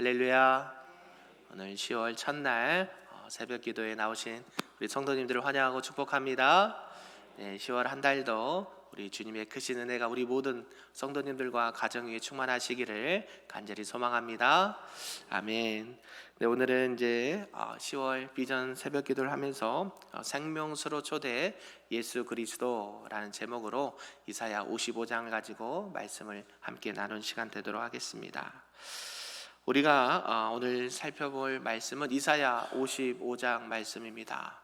할렐루야. 오늘 10월 첫날 새벽 기도에 나오신 우리 성도님들을 환영하고 축복합니다. 10월 한 달도 우리 주님의 크신 은혜가 우리 모든 성도님들과 가정 위에 충만하시기를 간절히 소망합니다. 아멘. 오늘은 이제 10월 비전 새벽 기도를 하면서 생명수로 초대 예수 그리스도라는 제목으로 이사야 55장을 가지고 말씀을 함께 나눈 시간 되도록 하겠습니다. 우리가 오늘 살펴볼 말씀은 이사야 55장 말씀입니다.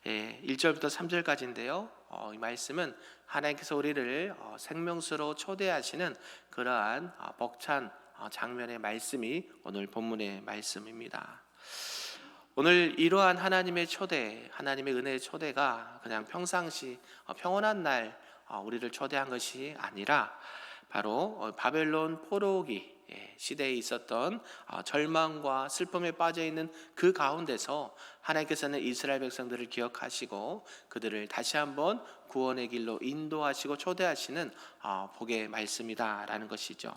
1절부터 3절까지인데요. 이 말씀은 하나님께서 우리를 생명수로 초대하시는 그러한 벅찬 장면의 말씀이 오늘 본문의 말씀입니다. 오늘 이러한 하나님의 초대, 하나님의 은혜의 초대가 그냥 평상시 평온한 날 우리를 초대한 것이 아니라 바로 바벨론 포로기 시대에 있었던 절망과 슬픔에 빠져있는 그 가운데서 하나님께서는 이스라엘 백성들을 기억하시고 그들을 다시 한번 구원의 길로 인도하시고 초대하시는 복의 말씀이다라는 것이죠.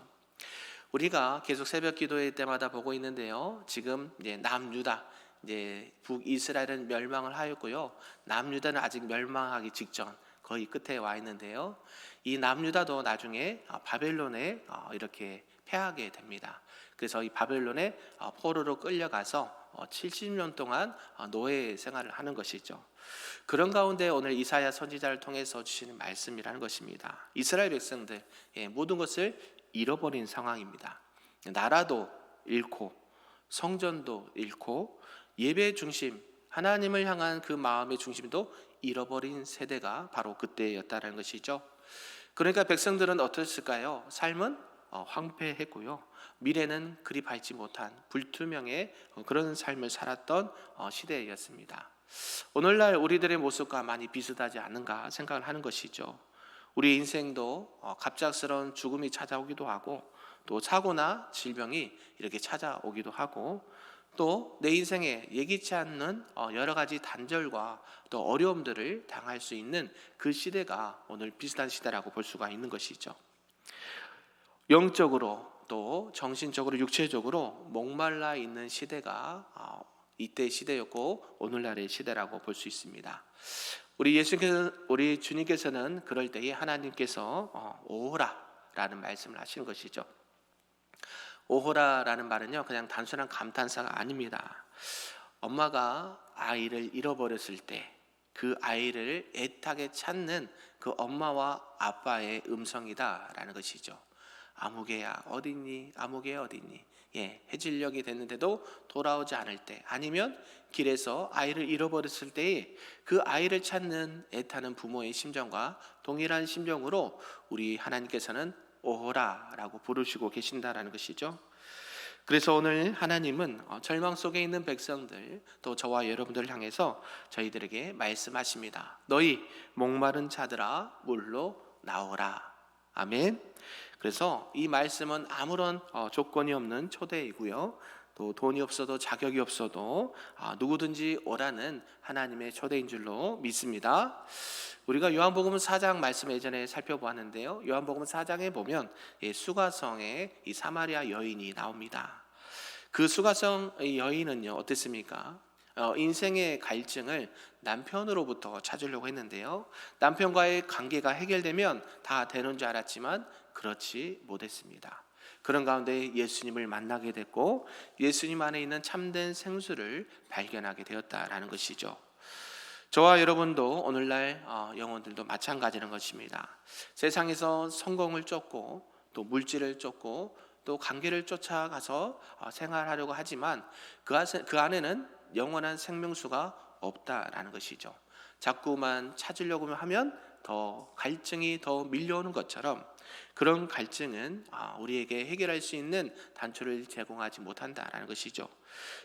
우리가 계속 새벽 기도회 때마다 보고 있는데요. 지금 이제 남유다, 이제 북이스라엘은 멸망을 하였고요. 남유다는 아직 멸망하기 직전, 거의 끝에 와 있는데요. 이 남유다도 나중에 바벨론에 이렇게 패하게 됩니다. 그래서 이 바벨론에 포로로 끌려가서 70년 동안 노예 생활을 하는 것이죠. 그런 가운데 오늘 이사야 선지자를 통해서 주시는 말씀이라는 것입니다. 이스라엘 백성들 모든 것을 잃어버린 상황입니다. 나라도 잃고 성전도 잃고 예배 중심, 하나님을 향한 그 마음의 중심도 잃어버린 세대가 바로 그때였다는 것이죠. 그러니까 백성들은 어떻을까요? 삶은 황폐했고요. 미래는 그리 밝지 못한 불투명의 그런 삶을 살았던 시대였습니다. 오늘날 우리들의 모습과 많이 비슷하지 않은가 생각을 하는 것이죠. 우리 인생도 갑작스러운 죽음이 찾아오기도 하고 또 사고나 질병이 이렇게 찾아오기도 하고 또 내 인생에 예기치 않는 여러 가지 단절과 또 어려움들을 당할 수 있는 그 시대가 오늘 비슷한 시대라고 볼 수가 있는 것이죠. 영적으로 또 정신적으로 육체적으로 목말라 있는 시대가 이때 시대였고 오늘날의 시대라고 볼 수 있습니다. 우리 주님께서는 그럴 때에 하나님께서 오호라라는 말씀을 하시는 것이죠. 오호라라는 말은요 그냥 단순한 감탄사가 아닙니다. 엄마가 아이를 잃어버렸을 때 그 아이를 애타게 찾는 그 엄마와 아빠의 음성이다라는 것이죠. 아무개야 어딨니? 아무개야 어딨니? 해질녘이 됐는데도 돌아오지 않을 때, 아니면 길에서 아이를 잃어버렸을 때에 그 아이를 찾는 애타는 부모의 심정과 동일한 심정으로 우리 하나님께서는 오호라라고 부르시고 계신다라는 것이죠. 그래서 오늘 하나님은 절망 속에 있는 백성들, 또 저와 여러분들을 향해서 저희들에게 말씀하십니다. 너희 목마른 자들아 물로 나오라. 아멘. 그래서 이 말씀은 아무런 조건이 없는 초대이고요. 또 돈이 없어도 자격이 없어도 누구든지 오라는 하나님의 초대인 줄로 믿습니다. 우리가 요한복음 4장 말씀 예전에 살펴보았는데요. 요한복음 4장에 보면 수가성에 이 사마리아 여인이 나옵니다. 그 수가성 여인은요 어땠습니까? 인생의 갈증을 남편으로부터 찾으려고 했는데요. 남편과의 관계가 해결되면 다 되는 줄 알았지만 그렇지 못했습니다. 그런 가운데 예수님을 만나게 됐고 예수님 안에 있는 참된 생수를 발견하게 되었다라는 것이죠. 저와 여러분도 오늘날 영혼들도 마찬가지인 것입니다. 세상에서 성공을 쫓고 또 물질을 쫓고 또 관계를 쫓아가서 생활하려고 하지만 그 안에는 영원한 생명수가 없다라는 것이죠. 자꾸만 찾으려고 하면 더 갈증이 더 밀려오는 것처럼 그런 갈증은 우리에게 해결할 수 있는 단초를 제공하지 못한다라는 것이죠.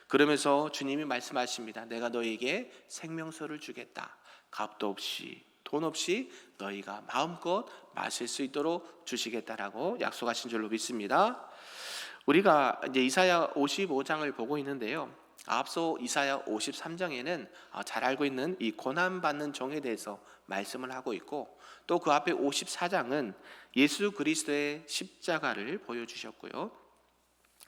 그러면서 주님이 말씀하십니다. 내가 너희에게 생명수를 주겠다. 값도 없이 돈 없이 너희가 마음껏 마실 수 있도록 주시겠다라고 약속하신 줄로 믿습니다. 우리가 이제 이사야 55장을 보고 있는데요. 앞서 이사야 53장에는 잘 알고 있는 이 고난받는 종에 대해서 말씀을 하고 있고 또 그 앞에 54장은 예수 그리스도의 십자가를 보여주셨고요.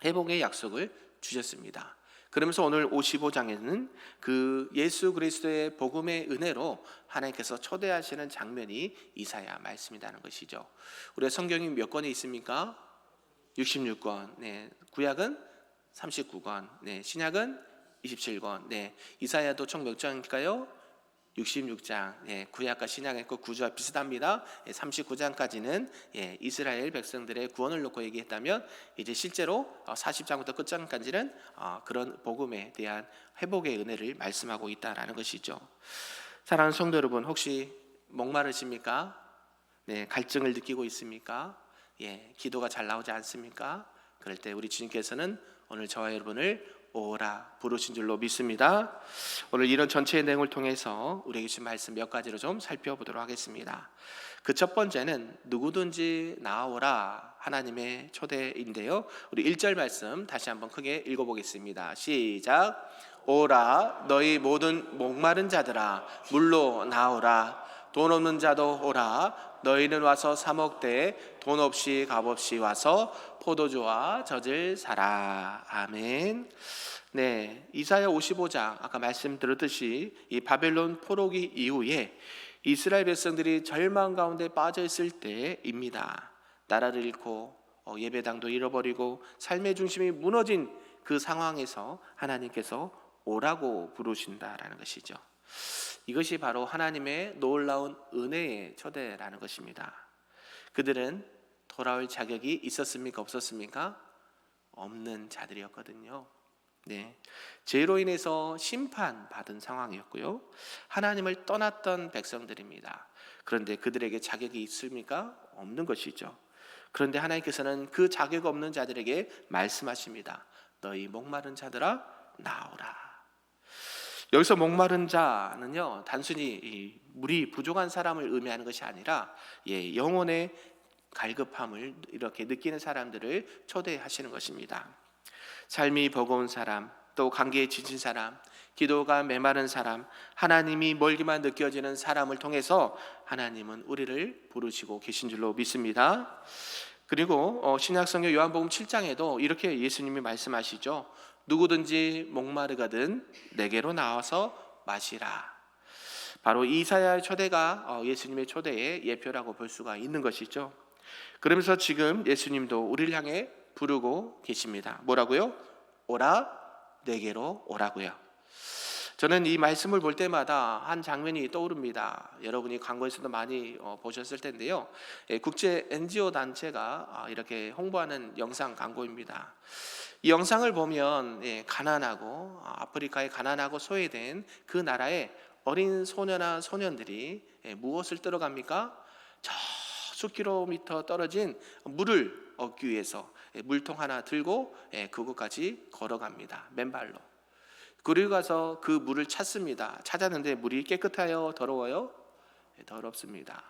회복의 약속을 주셨습니다. 그러면서 오늘 55장에는 그 예수 그리스도의 복음의 은혜로 하나님께서 초대하시는 장면이 이사야 말씀이라는 것이죠. 우리가 성경이 몇 권이 있습니까? 66권. 네. 구약은 39권. 네. 신약은 27권. 네. 이사야도 총 몇 장일까요? 66장. 예, 구약과 신약의 그 구조와 비슷합니다. 39장까지는 이스라엘 백성들의 구원을 놓고 얘기했다면 이제 실제로 40장부터 끝장까지는 그런 복음에 대한 회복의 은혜를 말씀하고 있다라는 것이죠. 사랑하는 성도 여러분, 혹시 목마르십니까? 네, 갈증을 느끼고 있습니까? 기도가 잘 나오지 않습니까? 그럴 때 우리 주님께서는 오늘 저와 여러분을 오라 부르신 줄로 믿습니다. 오늘 이런 전체의 내용을 통해서 우리에게 주신 말씀 몇 가지로 좀 살펴보도록 하겠습니다. 그 첫 번째는 누구든지 나오라 하나님의 초대인데요. 우리 1절 말씀 다시 한번 크게 읽어보겠습니다. 시작. 오라 너희 모든 목마른 자들아 물로 나오라. 돈 없는 자도 오라. 너희는 와서 사 먹되 돈 없이 값 없이 와서 포도주와 젖을 사라. 아멘. 네, 이사야 55장 아까 말씀드렸듯이 이 바벨론 포로기 이후에 이스라엘 백성들이 절망 가운데 빠져 있을 때입니다. 나라를 잃고 예배당도 잃어버리고 삶의 중심이 무너진 그 상황에서 하나님께서 오라고 부르신다라는 것이죠. 이것이 바로 하나님의 놀라운 은혜의 초대라는 것입니다. 그들은 돌아올 자격이 있었습니까? 없었습니까? 없는 자들이었거든요. 네, 죄로 인해서 심판받은 상황이었고요. 하나님을 떠났던 백성들입니다. 그런데 그들에게 자격이 있습니까? 없는 것이죠. 그런데 하나님께서는 그 자격 없는 자들에게 말씀하십니다. 너희 목마른 자들아 나오라. 여기서 목마른 자는요, 단순히 이 물이 부족한 사람을 의미하는 것이 아니라 영혼의 갈급함을 이렇게 느끼는 사람들을 초대하시는 것입니다. 삶이 버거운 사람, 또 관계에 지친 사람, 기도가 메마른 사람, 하나님이 멀기만 느껴지는 사람을 통해서 하나님은 우리를 부르시고 계신 줄로 믿습니다. 그리고 신약성경 요한복음 7장에도 이렇게 예수님이 말씀하시죠. 누구든지 목마르거든 내게로 나와서 마시라. 바로 이사야의 초대가 예수님의 초대의 예표라고 볼 수가 있는 것이죠. 그러면서 지금 예수님도 우리를 향해 부르고 계십니다. 뭐라고요? 오라 내게로 오라고요. 저는 이 말씀을 볼 때마다 한 장면이 떠오릅니다. 여러분이 광고에서도 많이 보셨을 텐데요. 국제 NGO 단체가 이렇게 홍보하는 영상 광고입니다. 이 영상을 보면 가난하고 아프리카의 가난하고 소외된 그 나라의 어린 소녀나 소년들이 무엇을 떨어갑니까? 저 수킬로미터 떨어진 물을 얻기 위해서 물통 하나 들고 그곳까지 걸어갑니다. 맨발로. 그리고 가서 그 물을 찾습니다. 찾았는데 물이 깨끗해요? 더러워요? 더럽습니다.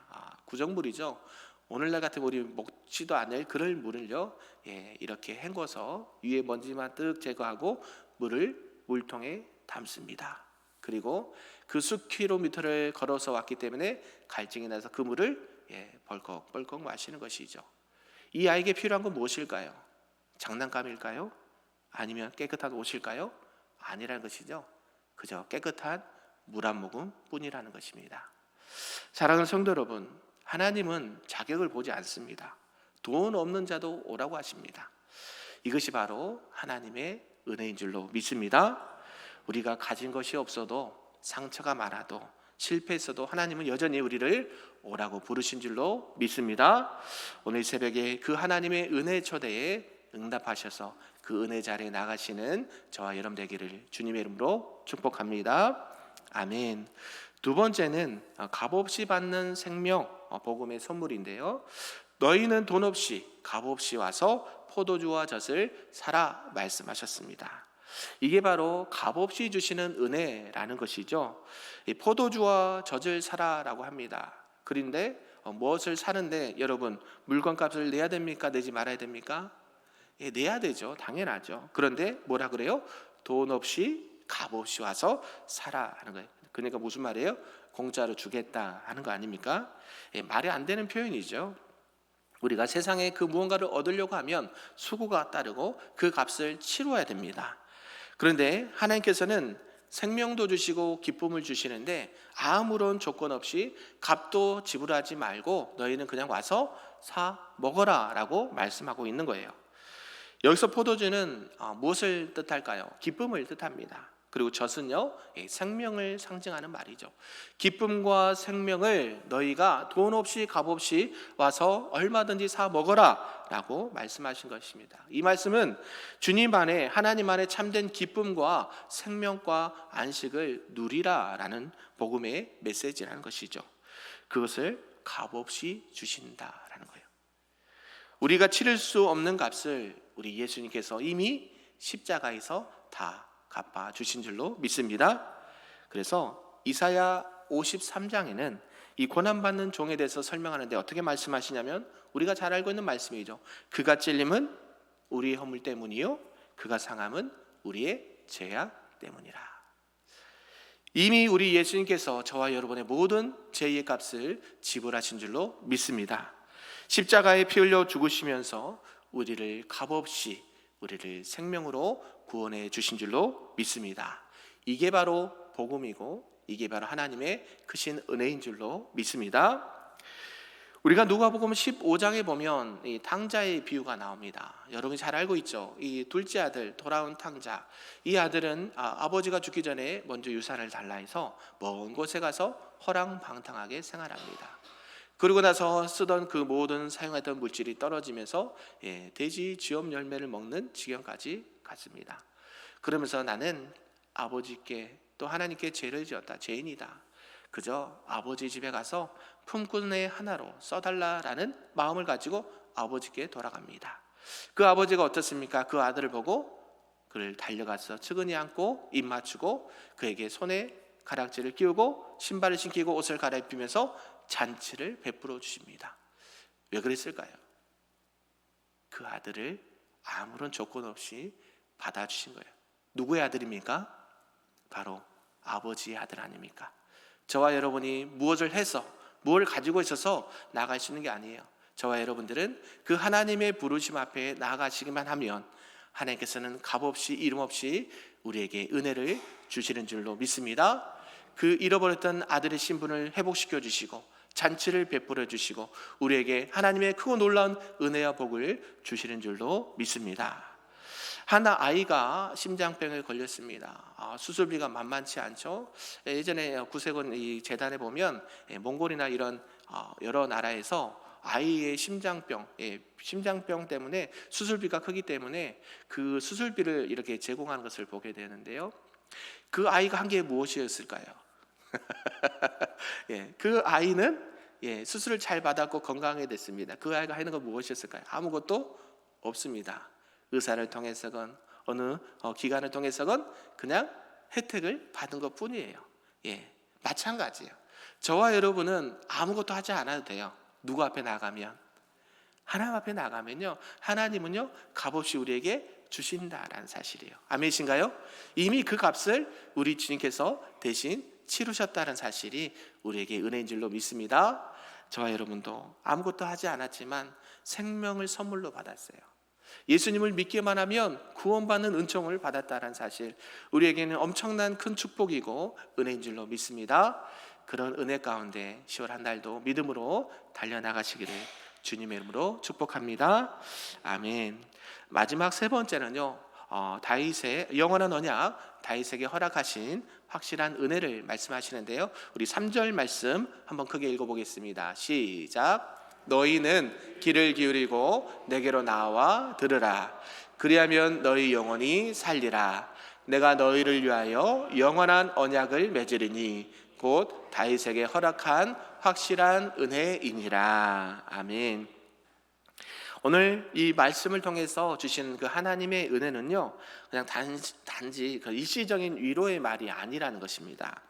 구정물이죠. 오늘날 같으면 우리 먹지도 않을 그럴 물을요, 이렇게 헹궈서 위에 먼지만 뜩 제거하고 물을 물통에 담습니다. 그리고 그 수킬로미터를 걸어서 왔기 때문에 갈증이 나서 그 물을 벌컥벌컥 마시는 것이죠. 이 아이에게 필요한 건 무엇일까요? 장난감일까요? 아니면 깨끗한 옷일까요? 아니라는 것이죠. 그저 깨끗한 물 한 모금 뿐이라는 것입니다. 사랑하는 성도 여러분, 하나님은 자격을 보지 않습니다. 돈 없는 자도 오라고 하십니다. 이것이 바로 하나님의 은혜인 줄로 믿습니다. 우리가 가진 것이 없어도, 상처가 많아도, 실패했어도 하나님은 여전히 우리를 오라고 부르신 줄로 믿습니다. 오늘 새벽에 그 하나님의 은혜 초대에 응답하셔서 그 은혜 자리에 나가시는 저와 여러분 되기를 주님의 이름으로 축복합니다. 아멘. 두 번째는 값없이 받는 생명, 복음의 선물인데요. 너희는 돈 없이 값 없이 와서 포도주와 젖을 사라 말씀하셨습니다. 이게 바로 값없이 주시는 은혜라는 것이죠. 이 포도주와 젖을 사라라고 합니다. 그런데 무엇을 사는데 여러분 물건값을 내야 됩니까? 내지 말아야 됩니까? 내야 되죠. 당연하죠. 그런데 뭐라 그래요? 돈 없이 값 없이 와서 사라 하는 거예요. 그러니까 무슨 말이에요? 공짜로 주겠다 하는 거 아닙니까? 말이 안 되는 표현이죠. 우리가 세상에 그 무언가를 얻으려고 하면 수고가 따르고 그 값을 치러야 됩니다. 그런데 하나님께서는 생명도 주시고 기쁨을 주시는데 아무런 조건 없이 값도 지불하지 말고 너희는 그냥 와서 사 먹어라 라고 말씀하고 있는 거예요. 여기서 포도주는 무엇을 뜻할까요? 기쁨을 뜻합니다. 그리고 젖은요, 생명을 상징하는 말이죠. 기쁨과 생명을 너희가 돈 없이 값 없이 와서 얼마든지 사 먹어라 라고 말씀하신 것입니다. 이 말씀은 주님 안에, 하나님 안에 참된 기쁨과 생명과 안식을 누리라 라는 복음의 메시지라는 것이죠. 그것을 값 없이 주신다라는 거예요. 우리가 치를 수 없는 값을 우리 예수님께서 이미 십자가에서 다 갚아 주신 줄로 믿습니다. 그래서 이사야 53장에는 이 고난받는 종에 대해서 설명하는데 어떻게 말씀하시냐면 우리가 잘 알고 있는 말씀이죠. 그가 찔림은 우리의 허물 때문이요 그가 상함은 우리의 죄악 때문이라. 이미 우리 예수님께서 저와 여러분의 모든 죄의 값을 지불하신 줄로 믿습니다. 십자가에 피 흘려 죽으시면서 우리를 값없이 우리를 생명으로 구원해 주신 줄로 믿습니다. 이게 바로 복음이고 이게 바로 하나님의 크신 은혜인 줄로 믿습니다. 우리가 누가복음 15장에 보면 이 탕자의 비유가 나옵니다. 여러분이 잘 알고 있죠. 이 둘째 아들, 돌아온 탕자. 이 아들은 아버지가 죽기 전에 먼저 유산을 달라 해서 먼 곳에 가서 허랑방탕하게 생활합니다. 그러고 나서 쓰던 그 모든 사용했던 물질이 떨어지면서 돼지 쥐엄 열매를 먹는 지경까지 갔습니다. 그러면서 나는 아버지께 또 하나님께 죄를 지었다. 죄인이다. 그저 아버지 집에 가서 품꾼의 하나로 써달라라는 마음을 가지고 아버지께 돌아갑니다. 그 아버지가 어떻습니까? 그 아들을 보고 그를 달려가서 측은히 안고 입 맞추고 그에게 손에 가락지를 끼우고 신발을 신기고 옷을 갈아입히면서 잔치를 베풀어 주십니다. 왜 그랬을까요? 그 아들을 아무런 조건 없이 받아주신 거예요. 누구의 아들입니까? 바로 아버지의 아들 아닙니까? 저와 여러분이 무엇을 해서 무엇을 가지고 있어서 나아갈 수 있는 게 아니에요. 저와 여러분들은 그 하나님의 부르심 앞에 나아가시기만 하면 하나님께서는 값없이 이름 없이 우리에게 은혜를 주시는 줄로 믿습니다. 그 잃어버렸던 아들의 신분을 회복시켜 주시고 잔치를 베풀어 주시고 우리에게 하나님의 크고 놀라운 은혜와 복을 주시는 줄로 믿습니다. 한 아이가 심장병에 걸렸습니다. 수술비가 만만치 않죠. 예전에 구세군 이 재단에 보면 몽골이나 이런 여러 나라에서 아이의 심장병 때문에 수술비가 크기 때문에 그 수술비를 이렇게 제공하는 것을 보게 되는데요. 그 아이가 한 게 무엇이었을까요? 그 아이는 수술을 잘 받았고 건강하게 됐습니다. 그 아이가 하는 건 무엇이었을까요? 아무것도 없습니다. 의사를 통해서건 어느 기관을 통해서건 그냥 혜택을 받은 것 뿐이에요. 마찬가지예요. 저와 여러분은 아무것도 하지 않아도 돼요. 누구 앞에 나가면? 하나님 앞에 나가면요, 하나님은요 값없이 우리에게 주신다라는 사실이에요. 아멘이신가요? 이미 그 값을 우리 주님께서 대신 치르셨다는 사실이 우리에게 은혜인 줄로 믿습니다. 저와 여러분도 아무것도 하지 않았지만 생명을 선물로 받았어요. 예수님을 믿기만 하면 구원받는 은총을 받았다는 사실, 우리에게는 엄청난 큰 축복이고 은혜인 줄로 믿습니다. 그런 은혜 가운데 10월 한 달도 믿음으로 달려나가시기를 주님의 이름으로 축복합니다. 아멘. 마지막 세 번째는요, 다윗의 영원한 언약, 다윗에게 허락하신 확실한 은혜를 말씀하시는데요. 우리 3절 말씀 한번 크게 읽어보겠습니다. 시작. 너희는 귀를 기울이고 내게로 나와 들으라. 그리하면 너희 영혼이 살리라. 내가 너희를 위하여 영원한 언약을 맺으리니 곧 다윗에게 허락한 확실한 은혜이니라. 아멘. 오늘 이 말씀을 통해서 주신 그 하나님의 은혜는요, 그냥 단지 그 일시적인 위로의 말이 아니라는 것입니다.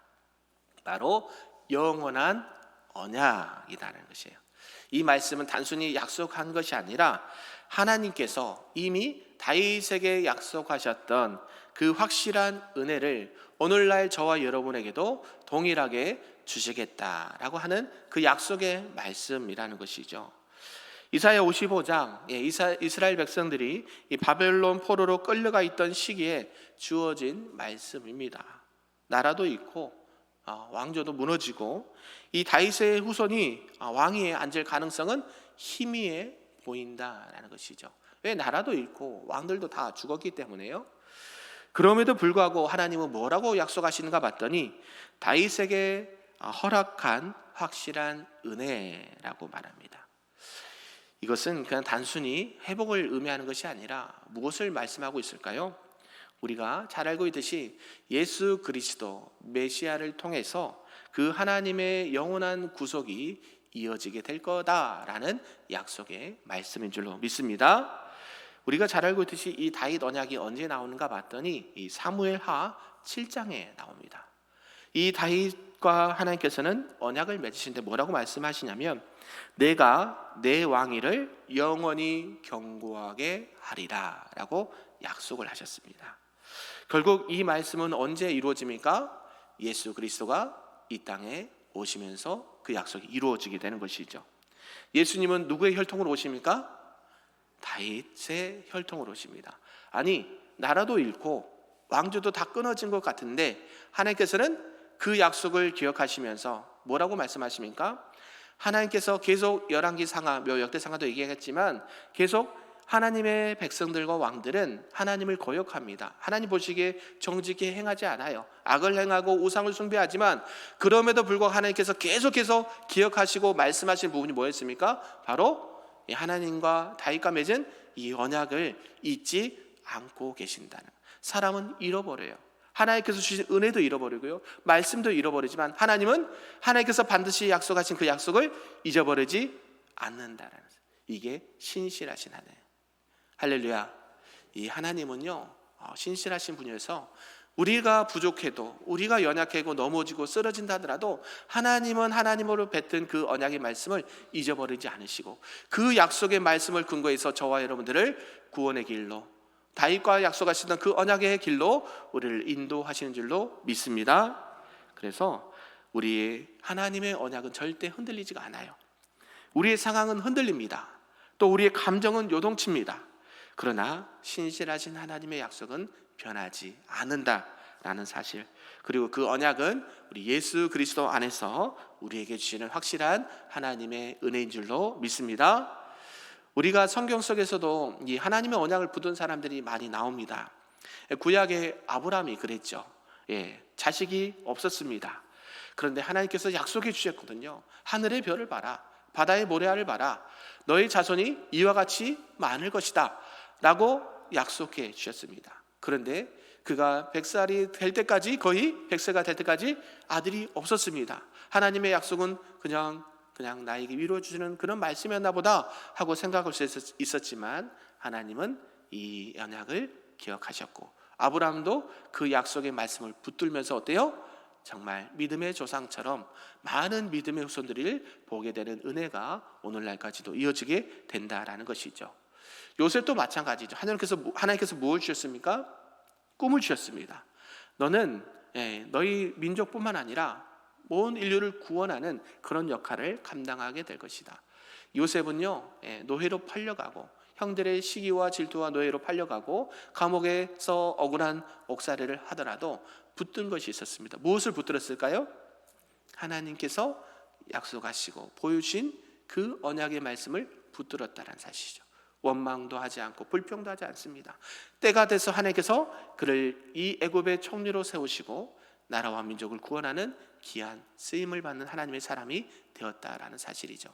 바로 영원한 언약이라는 것이에요. 이 말씀은 단순히 약속한 것이 아니라 하나님께서 이미 다윗에게 약속하셨던 그 확실한 은혜를 오늘날 저와 여러분에게도 동일하게 주시겠다라고 하는 그 약속의 말씀이라는 것이죠. 이사야 55장, 이스라엘 백성들이 이 바벨론 포로로 끌려가 있던 시기에 주어진 말씀입니다. 나라도 잃고 왕조도 무너지고 이 다윗의 후손이 왕위에 앉을 가능성은 희미해 보인다라는 것이죠. 왜? 나라도 잃고 왕들도 다 죽었기 때문에요. 그럼에도 불구하고 하나님은 뭐라고 약속하시는가 봤더니 다윗에게 허락한 확실한 은혜라고 말합니다. 이것은 그냥 단순히 회복을 의미하는 것이 아니라 무엇을 말씀하고 있을까요? 우리가 잘 알고 있듯이 예수 그리스도 메시아를 통해서 그 하나님의 영원한 구속이 이어지게 될 거다라는 약속의 말씀인 줄로 믿습니다. 우리가 잘 알고 있듯이 이 다윗 언약이 언제 나오는가 봤더니 이 사무엘하 7장에 나옵니다. 이 다윗과 하나님께서는 언약을 맺으시는데 뭐라고 말씀하시냐면 내가 내 왕위를 영원히 견고하게 하리라 라고 약속을 하셨습니다. 결국 이 말씀은 언제 이루어집니까? 예수 그리스도가 이 땅에 오시면서 그 약속이 이루어지게 되는 것이죠. 예수님은 누구의 혈통으로 오십니까? 다윗의 혈통으로 오십니다. 아니, 나라도 잃고 왕조도 다 끊어진 것 같은데 하나님께서는 그 약속을 기억하시면서 뭐라고 말씀하십니까? 하나님께서 계속 열왕기상하, 역대상하도 얘기했지만 계속 하나님의 백성들과 왕들은 하나님을 거역합니다. 하나님 보시기에 정직히 행하지 않아요. 악을 행하고 우상을 숭배하지만 그럼에도 불구하고 하나님께서 계속해서 기억하시고 말씀하신 부분이 뭐였습니까? 바로 하나님과 다윗과 맺은 이 언약을 잊지 않고 계신다는. 사람은 잃어버려요. 하나님께서 주신 은혜도 잃어버리고요, 말씀도 잃어버리지만 하나님은 하나님께서 반드시 약속하신 그 약속을 잊어버리지 않는다라는, 이게 신실하신 하나님. 할렐루야. 이 하나님은요 신실하신 분이어서 우리가 부족해도, 우리가 연약하고 넘어지고 쓰러진다 하더라도 하나님은 하나님으로 뱉은 그 언약의 말씀을 잊어버리지 않으시고 그 약속의 말씀을 근거해서 저와 여러분들을 구원의 길로, 다윗과 약속하시던 그 언약의 길로 우리를 인도하시는 줄로 믿습니다. 그래서 우리의 하나님의 언약은 절대 흔들리지가 않아요. 우리의 상황은 흔들립니다. 또 우리의 감정은 요동칩니다. 그러나 신실하신 하나님의 약속은 변하지 않는다라는 사실, 그리고 그 언약은 우리 예수 그리스도 안에서 우리에게 주시는 확실한 하나님의 은혜인 줄로 믿습니다. 우리가 성경 속에서도 이 하나님의 언약을 붙든 사람들이 많이 나옵니다. 구약의 아브라함이 그랬죠. 자식이 없었습니다. 그런데 하나님께서 약속해 주셨거든요. 하늘의 별을 봐라, 바다의 모래알을 봐라, 너의 자손이 이와 같이 많을 것이다 라고 약속해 주셨습니다. 그런데 그가 100살이 될 때까지, 거의 100세가 될 때까지 아들이 없었습니다. 하나님의 약속은 그냥 나에게 위로해 주시는 그런 말씀이었나 보다 하고 생각할 수 있었지만 하나님은 이 언약을 기억하셨고 아브라함도 그 약속의 말씀을 붙들면서 어때요? 정말 믿음의 조상처럼 많은 믿음의 후손들을 보게 되는 은혜가 오늘날까지도 이어지게 된다라는 것이죠. 요셉도 마찬가지죠. 하나님께서 무엇을 주셨습니까? 꿈을 주셨습니다. 너는 너희 민족뿐만 아니라 온 인류를 구원하는 그런 역할을 감당하게 될 것이다. 요셉은요 노예로 팔려가고 형들의 시기와 질투와 노예로 팔려가고 감옥에서 억울한 옥살이를 하더라도 붙든 것이 있었습니다. 무엇을 붙들었을까요? 하나님께서 약속하시고 보여주신 그 언약의 말씀을 붙들었다는 사실이죠. 원망도 하지 않고 불평도 하지 않습니다. 때가 돼서 하나님께서 그를 이 애굽의 총리로 세우시고 나라와 민족을 구원하는 귀한 쓰임을 받는 하나님의 사람이 되었다라는 사실이죠.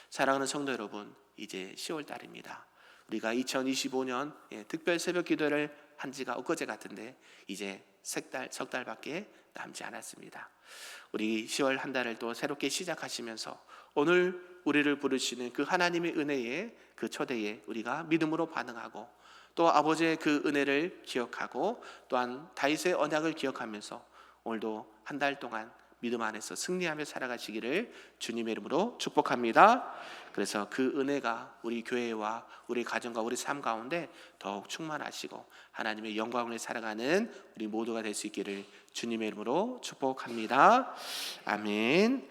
사랑하는 성도 여러분, 이제 10월 달입니다. 우리가 2025년 특별 새벽 기도를 한 지가 엊그제 같은데 이제 석 달밖에 남지 않았습니다. 우리 10월 한 달을 또 새롭게 시작하시면서 오늘 우리를 부르시는 그 하나님의 은혜에, 그 초대에 우리가 믿음으로 반응하고 또 아버지의 그 은혜를 기억하고 또한 다윗의 언약을 기억하면서 오늘도 한 달 동안 믿음 안에서 승리하며 살아가시기를 주님의 이름으로 축복합니다. 그래서 그 은혜가 우리 교회와 우리 가정과 우리 삶 가운데 더욱 충만하시고 하나님의 영광을 살아가는 우리 모두가 될 수 있기를 주님의 이름으로 축복합니다. 아멘.